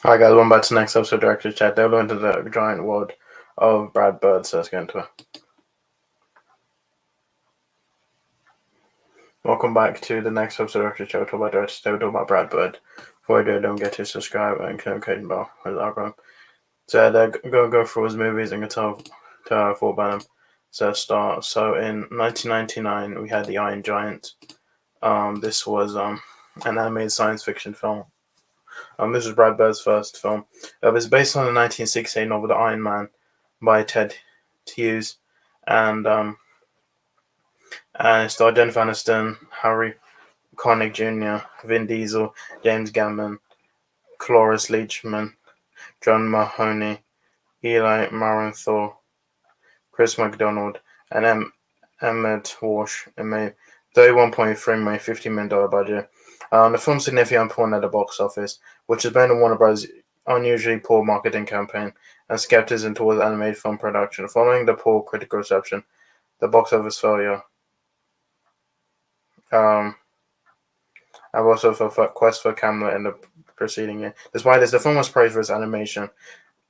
Hi guys, welcome back to the next episode of Director's Chat. Delve into the giant world of Brad Bird, so let's get into it. Welcome back to the next episode of Director's Chat. We'll talk about Director's Chat, we'll talk about Brad Bird. Before we do, don't get to subscribe and click the notification bell with our algorithm. So go through his movies and tell all about them. So let's start. So in 1999 we had The Iron Giant. This was an animated science fiction film. This was Brad Bird's first film. It was based on the 1968 novel The Iron Man by Ted Hughes, and it starred Jennifer Aniston, Harry Connick Jr., Vin Diesel, James Gammon, Cloris Leachman, John Mahoney, Eli Marenthal, Chris McDonald, and Emmett Walsh. It made $31.3 million, $50 million budget. The film significantly underperformed at the box office, which has been Warner Bros. Unusually poor marketing campaign and skepticism towards animated film production. Following the poor critical reception, the box office failure, and also for Quest for Camelot in the preceding year. Despite this, the film was praised for its animation,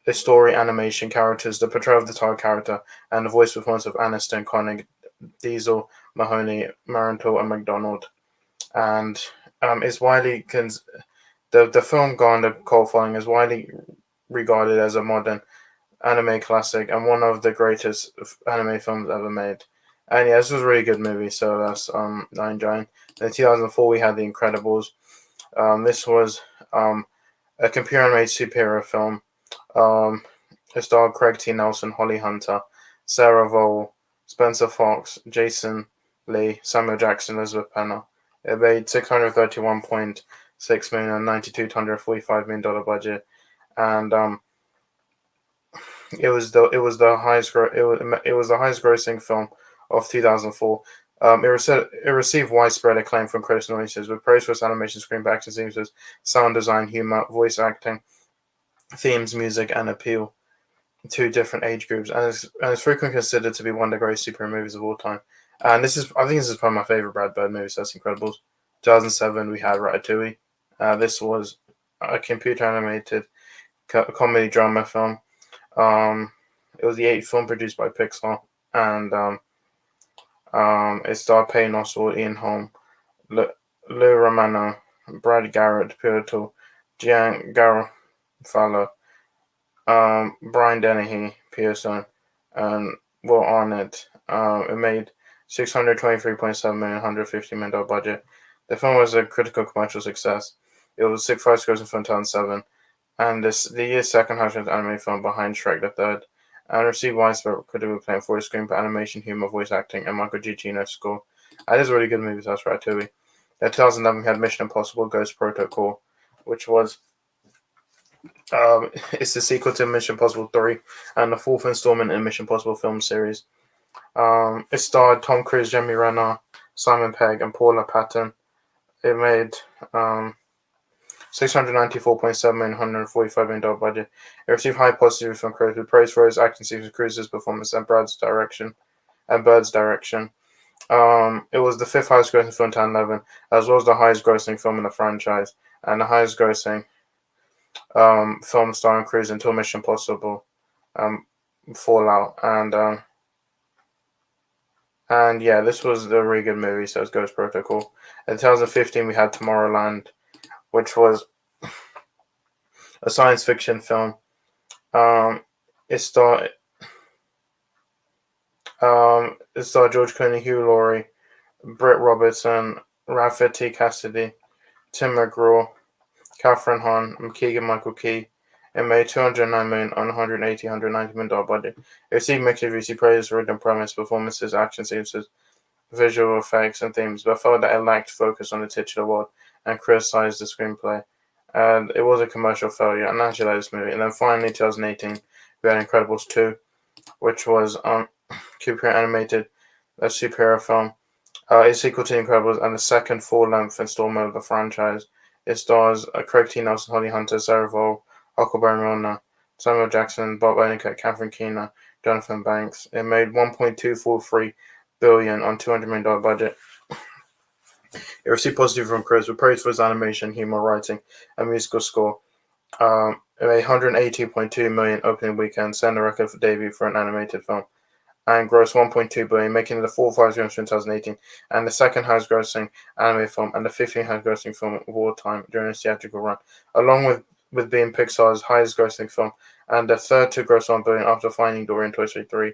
its story, animation, characters, the portrayal of the title character, and the voice performance of Aniston, Connick, Diesel, Mahoney, Marenthal, and McDonald. And it's widely the film garnered cult following, is widely regarded as a modern anime classic and one of the greatest anime films ever made. And yeah, this was a really good movie. So that's Nine Giant. In 2004, we had The Incredibles. This was a computer animated superhero film. It starred Craig T. Nelson, Holly Hunter, Sarah Vowell, Spencer Fox, Jason Lee, Samuel Jackson, Elizabeth Penner. It made $631.6 million on $9,245 million budget, and it was the highest grossing film of 2004. It received widespread acclaim from critics and audiences, with praise for its animation, screenplay, action sequences, sound design, humor, voice acting, themes, music, and appeal to different age groups, and it's frequently considered to be one of the greatest superhero movies of all time. And I think this is probably my favorite Brad Bird movie. So that's Incredibles. 2007, we had Ratatouille. This was a computer animated comedy drama film. It was the 8th film produced by Pixar, and it starred Peyton Oswalt, Ian Holm, Lou Romano, Brad Garrett, Pivotal, Gian Garofalo, Brian Dennehy, Pearson, and Will Arnett. It made $623.7 million, $150 million budget. The film was a critical commercial success. It was the 6th grossing film in 2007, and the year's second highest animated film behind Shrek the Third, and received widespread critical acclaim for its screenplay, animation, humor, voice acting, and Michael Giacchino's score. It is a really good movie, so that's Ratatouille. In 2011, we had Mission Impossible: Ghost Protocol, which was it's the sequel to Mission Impossible 3 and the 4th installment in Mission Impossible film series. It starred Tom Cruise, Jeremy Renner, Simon Pegg, and Paula Patton. It made $694.7 million, $145 million budget. It received high positive reviews from critics, with praise for its acting sequence, Cruise's performance, and Bird's direction. It was the 5th highest grossing film in 2011, as well as the highest grossing film in the franchise, and the highest grossing film starring Cruise until Mission Impossible Fallout. And yeah, this was a really good movie, so it's Ghost Protocol. In 2015, we had Tomorrowland, which was a science fiction film. It starred George Clooney, Hugh Laurie, Britt Robertson, Rafferty Cassidy, Tim McGraw, Catherine Hahn, and Keegan-Michael Key. It made $209 million on $190 million budget. It received mixed reviews. He praised the written premise, performances, action sequences, visual effects, and themes, but felt that it lacked focus on the titular world and criticized the screenplay. And it was a commercial failure, and I actually like this movie. And then finally, 2018, we had Incredibles 2, which was computer animated a superhero film. It's sequel to Incredibles and the second full-length installment of the franchise. It stars Craig T. Nelson, Holly Hunter, Sarah Vowell, Huckleberry Milner, Samuel Jackson, Bob Odenkirk, Catherine Keener, Jonathan Banks. It made $1.243 billion on $200 million budget. It received positive from critics, with praise for its animation, humor, writing, and musical score. It made 180.2 million opening weekend, setting the record for debut for an animated film, and grossed 1.2 billion, making it the fourth highest grossing in 2018, and the second highest grossing anime film, and the 15th highest grossing film of all time during its theatrical run, along with being Pixar's highest grossing film, and the third to gross 1 billion after Finding Dory and Toy Story 3.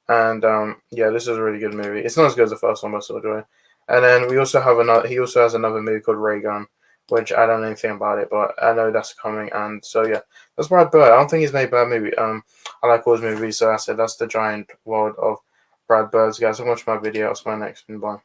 And yeah, this is a really good movie. It's not as good as the first one, but still enjoy it. And then we also have another. He also has another movie called Ray Gun, which I don't know anything about it, but I know that's coming. And so yeah, that's Brad Bird. I don't think he's made a bad movie. I like all his movies, so that's it. That's the giant world of Brad Bird's. Guys, so much for my video. I'll see you next one. Bye.